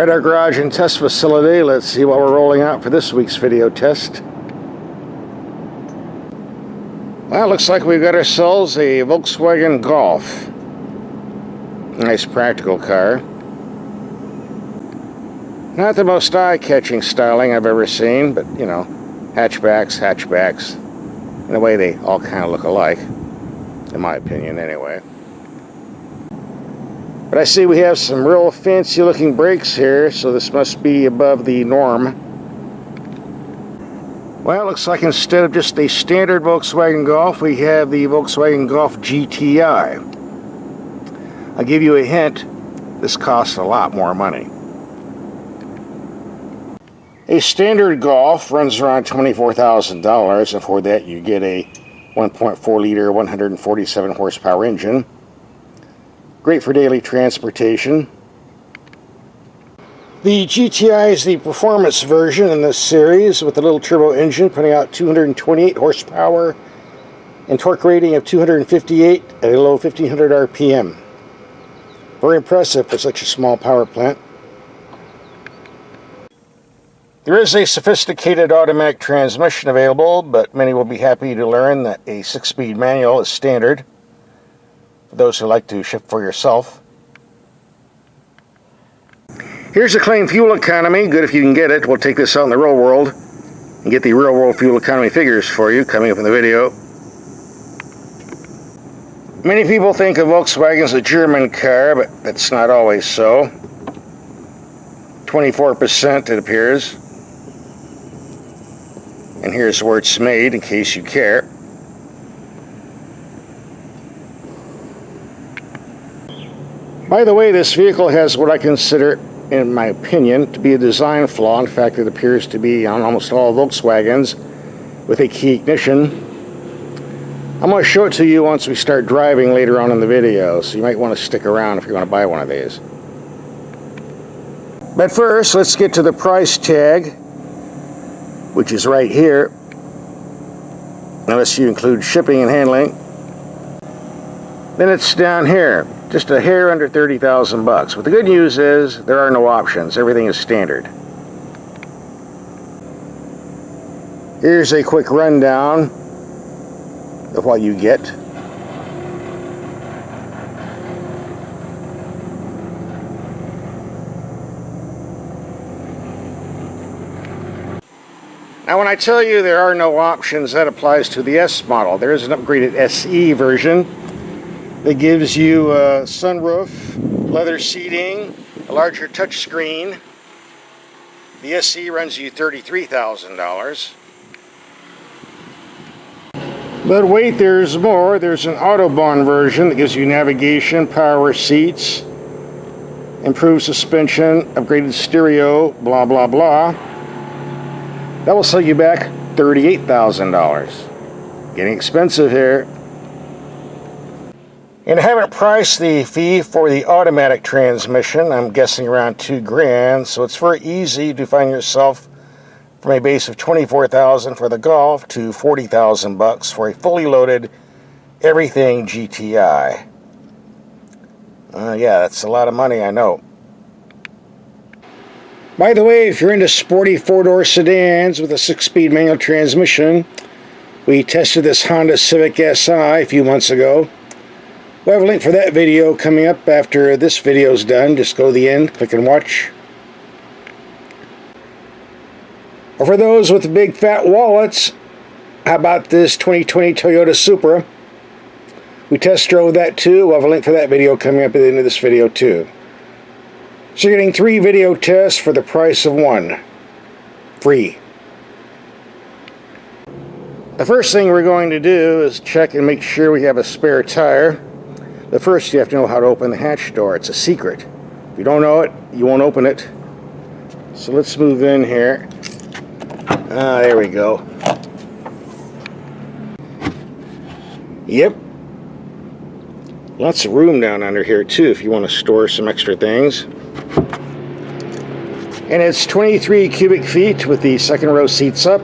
Alright, our garage and test facility. Let's see what we're rolling out for this week's video test. Well, looks like we've got ourselves a Volkswagen Golf. Nice practical car. Not the most eye-catching styling I've ever seen, but you know, hatchbacks. In a way, they all kind of look alike, in my opinion anyway. But I see we have some real fancy looking brakes here, so this must be above the norm. Well, it looks like instead of just a standard Volkswagen Golf, we have the Volkswagen Golf GTI. I'll give you a hint, this costs a lot more money. A standard Golf runs around $24,000, and for that you get a 1.4 liter 147 horsepower engine. Great for daily transportation. The GTI is the performance version in this series with a little turbo engine putting out 228 horsepower and torque rating of 258 at a low 1500 RPM. Very impressive for such a small power plant. There is a sophisticated automatic transmission available, but many will be happy to learn that a 6-speed manual is standard for those who like to shift for yourself. Here's the claimed fuel economy. Good if you can get it. We'll take this out in the real world and get the real world fuel economy figures for you coming up in the video. Many people think of Volkswagen as a German car, but that's not always so. 24% it appears. And here's where it's made, in case you care. By the way, this vehicle has what I consider, in my opinion, to be a design flaw. In fact, it appears to be on almost all Volkswagens with a key ignition. I'm going to show it to you once we start driving later on in the video, so you might want to stick around if you want to buy one of these. But first, let's get to the price tag, which is right here, unless you include shipping and handling. Then it's down here, just a hair under 30,000 bucks. But the good news is there are no options. Everything is standard. Here's a quick rundown of what you get. Now when I tell you there are no options, that applies to the S model. There is an upgraded SE version that gives you a sunroof, leather seating, a larger touchscreen. The SE runs you $33,000. But wait, there's more. There's an Autobahn version that gives you navigation, power seats, improved suspension, upgraded stereo, blah blah blah. That will sell you back $38,000. Getting expensive here. And I haven't priced the fee for the automatic transmission. I'm guessing around $2,000, so it's very easy to find yourself from a base of $24,000 for the Golf to $40,000 bucks for a fully loaded everything GTI. Yeah, that's a lot of money, I know. By the way, if you're into sporty four-door sedans with a 6-speed manual transmission, we tested this Honda Civic Si a few months ago. We'll have a link for that video coming up after this video's done. Just go to the end, click and watch. Or for those with big fat wallets, how about this 2020 Toyota Supra? We test drove that too. We'll have a link for that video coming up at the end of this video too. So you're getting 3 video tests for the price of 1. Free. The first thing we're going to do is check and make sure we have a spare tire. But first you have to know how to open the hatch door. It's a secret. If you don't know it, you won't open it. So let's move in here. There we go. Yep. Lots of room down under here too if you want to store some extra things. And it's 23 cubic feet with the second row seats up,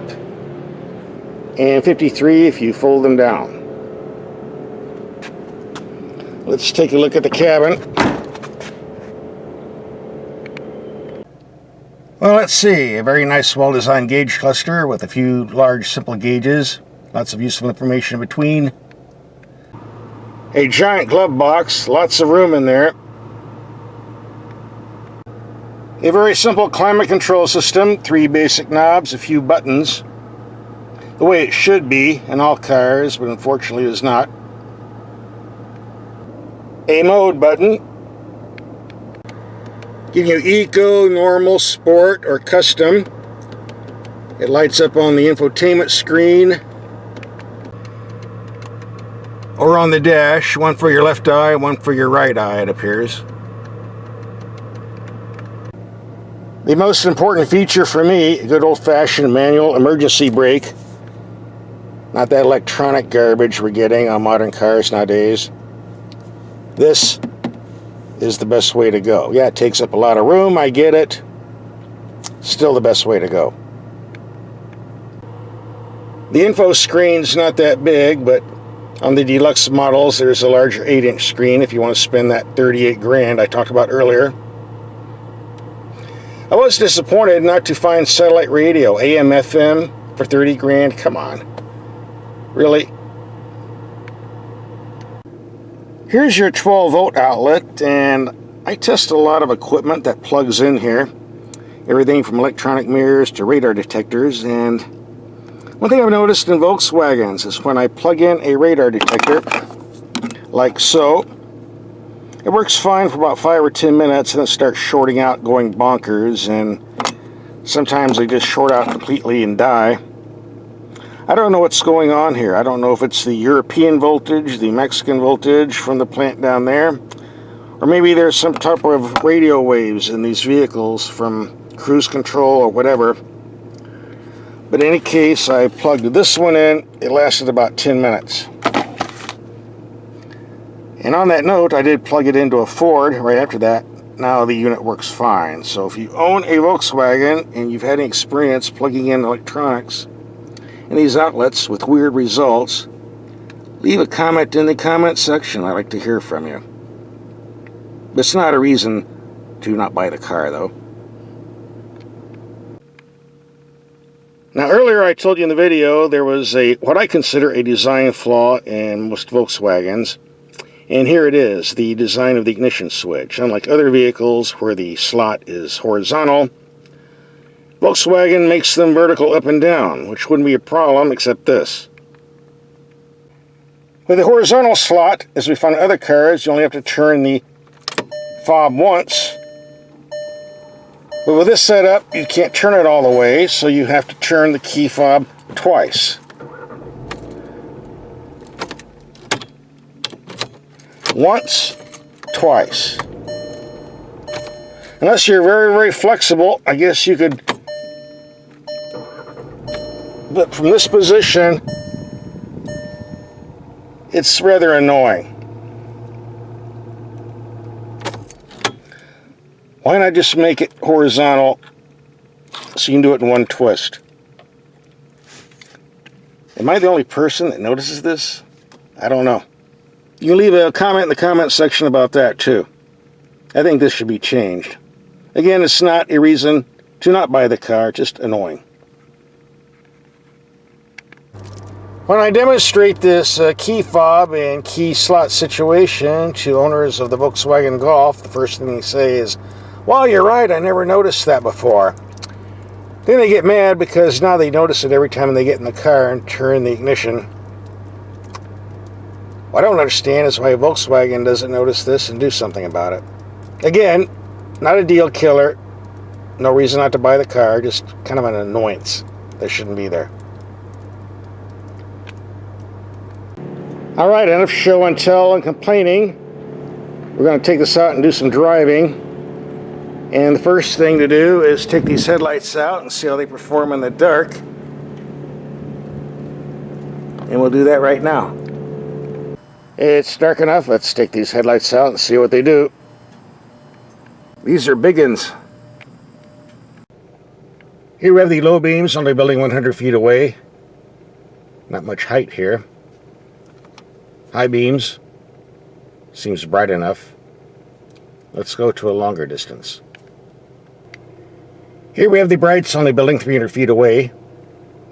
and 53 if you fold them down. Let's take a look at the cabin. Well, let's see. A very nice, well-designed gauge cluster with a few large, simple gauges. Lots of useful information in between. A giant glove box. Lots of room in there. A very simple climate control system. 3 basic knobs, a few buttons. The way it should be in all cars, but unfortunately it is not. A mode button. Giving you eco, normal, sport, or custom. It lights up on the infotainment screen or on the dash. One for your left eye, one for your right eye, it appears. The most important feature for me, a good old-fashioned manual emergency brake. Not that electronic garbage we're getting on modern cars nowadays. This is the best way to go. Yeah, it takes up a lot of room, I get it. Still the best way to go. The info screen's not that big, but on the deluxe models there's a larger 8-inch screen if you want to spend that 38 grand I talked about earlier. I was disappointed not to find satellite radio, AM, FM for 30 grand. Come on. Really? Here's your 12-volt outlet, and I test a lot of equipment that plugs in here. Everything from electronic mirrors to radar detectors, and one thing I've noticed in Volkswagens is when I plug in a radar detector, like so, it works fine for about 5 or 10 minutes, and it starts shorting out, going bonkers, and sometimes they just short out completely and die. I don't know what's going on here. I don't know if it's the European voltage, the Mexican voltage from the plant down there, or maybe there's some type of radio waves in these vehicles from cruise control or whatever. But in any case, I plugged this one in. It lasted about 10 minutes. And on that note, I did plug it into a Ford right after that. Now the unit works fine. So if you own a Volkswagen and you've had any experience plugging in electronics in these outlets with weird results, leave a comment in the comment section. I'd like to hear from you. It's not a reason to not buy the car, though. Now, earlier I told you in the video there was what I consider a design flaw in most Volkswagens. And here it is, the design of the ignition switch. Unlike other vehicles where the slot is horizontal, Volkswagen makes them vertical up and down, which wouldn't be a problem except this. With the horizontal slot, as we find in other cars, you only have to turn the fob once. But with this setup, you can't turn it all the way, so you have to turn the key fob twice. Once, twice. Unless you're very, very flexible, I guess you could. But from this position, it's rather annoying. Why not just make it horizontal so you can do it in one twist? Am I the only person that notices this? I don't know. You can leave a comment in the comment section about that too. I think this should be changed. Again, it's not a reason to not buy the car, just annoying. When I demonstrate this key fob and key slot situation to owners of the Volkswagen Golf, the first thing they say is, "Well, you're right, I never noticed that before." Then they get mad because now they notice it every time they get in the car and turn the ignition. What I don't understand is why Volkswagen doesn't notice this and do something about it. Again, not a deal killer. No reason not to buy the car, just kind of an annoyance that shouldn't be there. Alright, enough show and tell and complaining. We're going to take this out and do some driving. And the first thing to do is take these headlights out and see how they perform in the dark. And we'll do that right now. It's dark enough. Let's take these headlights out and see what they do. These are big uns. Here we have the low beams on the building 100 feet away. Not much height here. High beams. Seems bright enough. Let's go to a longer distance. Here we have the brights on the building 300 feet away.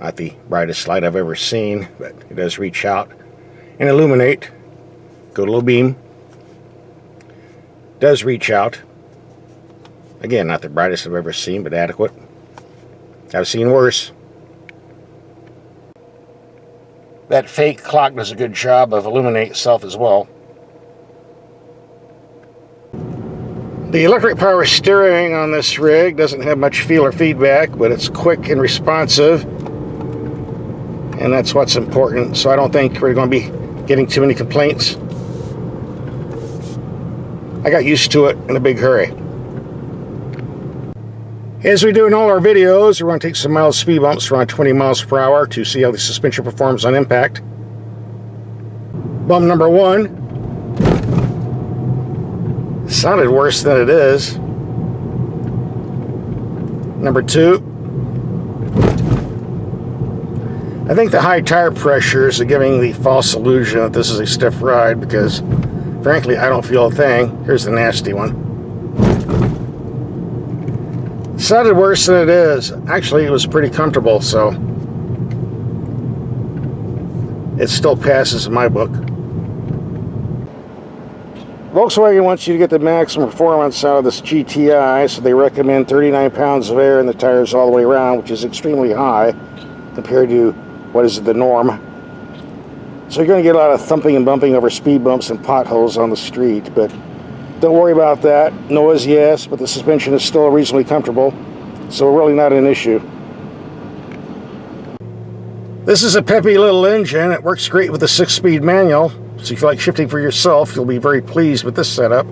Not the brightest light I've ever seen, but it does reach out and illuminate. Go to low beam. Does reach out. Again, not the brightest I've ever seen, but adequate. I've seen worse. That fake clock does a good job of illuminating itself as well. The electric power steering on this rig doesn't have much feel or feedback, but it's quick and responsive. And that's what's important. So I don't think we're going to be getting too many complaints. I got used to it in a big hurry. As we do in all our videos, we're going to take some mild speed bumps around 20 miles per hour to see how the suspension performs on impact. Bump number 1. Sounded worse than it is. Number 2. I think the high tire pressures are giving the false illusion that this is a stiff ride because, frankly, I don't feel a thing. Here's the nasty one. Sounded worse than it is. Actually, it was pretty comfortable, so it still passes in my book. Volkswagen wants you to get the maximum performance out of this GTI, so they recommend 39 pounds of air in the tires all the way around, which is extremely high compared to what is the norm. So you're going to get a lot of thumping and bumping over speed bumps and potholes on the street, but don't worry about that. Noise, yes, but the suspension is still reasonably comfortable, so really not an issue. This is a peppy little engine. It works great with the 6-speed manual. So if you like shifting for yourself, you'll be very pleased with this setup.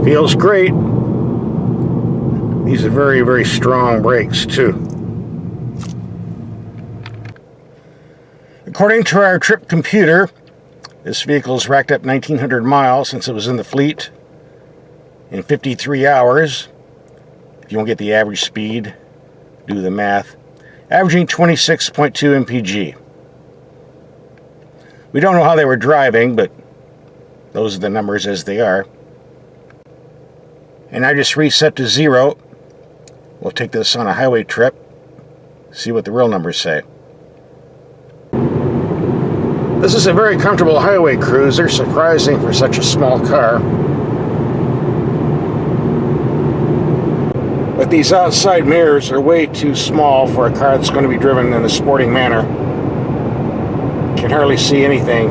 Feels great. These are very, very strong brakes too. According to our trip computer, this vehicle has racked up 1,900 miles since it was in the fleet in 53 hours. If you want to get the average speed, do the math. Averaging 26.2 mpg. We don't know how they were driving, but those are the numbers as they are. And I just reset to 0. We'll take this on a highway trip, see what the real numbers say. This is a very comfortable highway cruiser, surprising for such a small car. But these outside mirrors are way too small for a car that's going to be driven in a sporting manner. Can hardly see anything.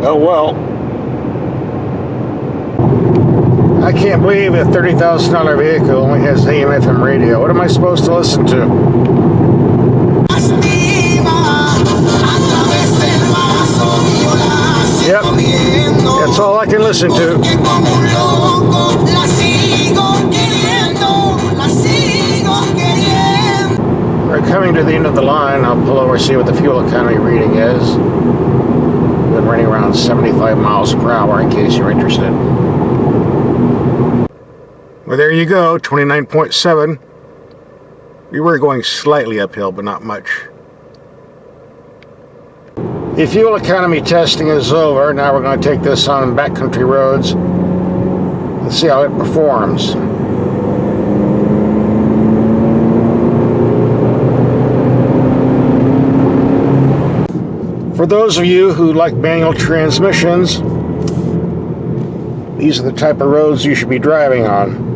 Oh well. I can't believe a $30,000 vehicle only has AM/FM radio. What am I supposed to listen to? Yep, that's all I can listen to. We're coming to the end of the line. I'll pull over and see what the fuel economy reading is. We've been running around 75 miles per hour in case you're interested. Well, there you go, 29.7. We were going slightly uphill, but not much. The fuel economy testing is over. Now we're going to take this on backcountry roads and see how it performs. For those of you who like manual transmissions, these are the type of roads you should be driving on.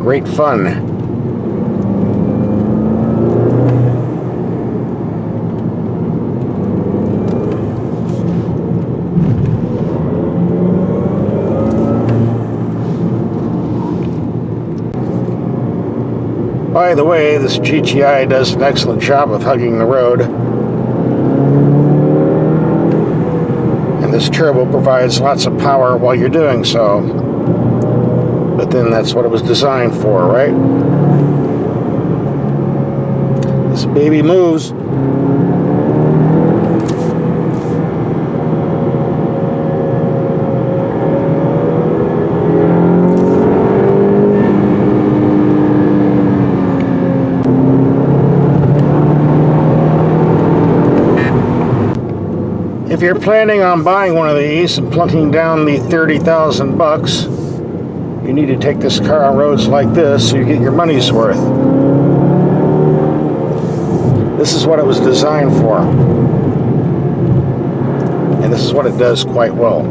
Great fun. By the way, this GTI does an excellent job of hugging the road. And this turbo provides lots of power while you're doing so. But then that's what it was designed for, right? This baby moves. you're planning on buying one of these and plunking down the 30,000 bucks, you need to take this car on roads like this so you get your money's worth. This is what it was designed for. And this is what it does quite well.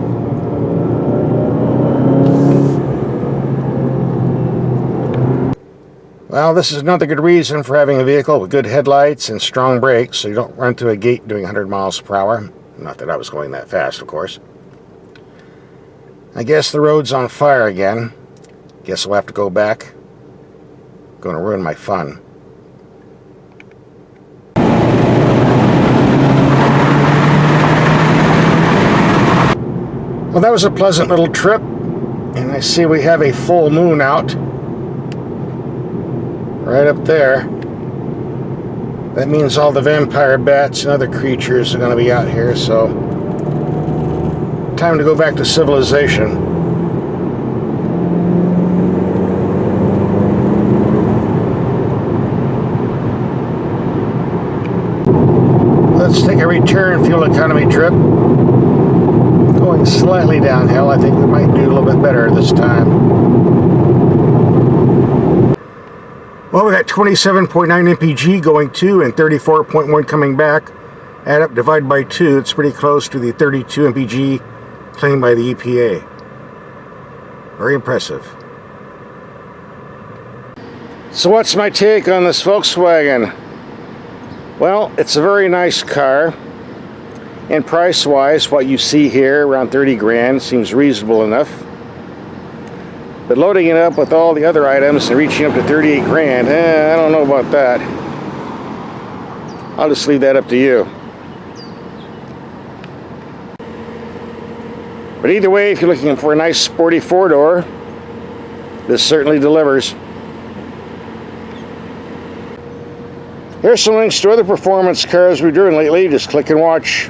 Well, this is another good reason for having a vehicle with good headlights and strong brakes so you don't run through a gate doing 100 miles per hour. Not that I was going that fast, of course. I guess the road's on fire again. Guess we'll have to go back. Going to ruin my fun. Well, that was a pleasant little trip. And I see we have a full moon out. Right up there. That means all the vampire bats and other creatures are going to be out here, so time to go back to civilization. Let's take a return fuel economy trip. Going slightly downhill. I think we might do a little bit better this time. Well, we got 27.9 mpg going to and 34.1 coming back. Add up, divide by 2. It's pretty close to the 32 mpg claimed by the EPA. Very impressive. So what's my take on this Volkswagen? Well, it's a very nice car. And price-wise, what you see here, around 30 grand, seems reasonable enough. But loading it up with all the other items and reaching up to 38 grand, I don't know about that. I'll just leave that up to you. But either way, if you're looking for a nice sporty four-door, this certainly delivers. Here's some links to other performance cars we've driven lately. Just click and watch.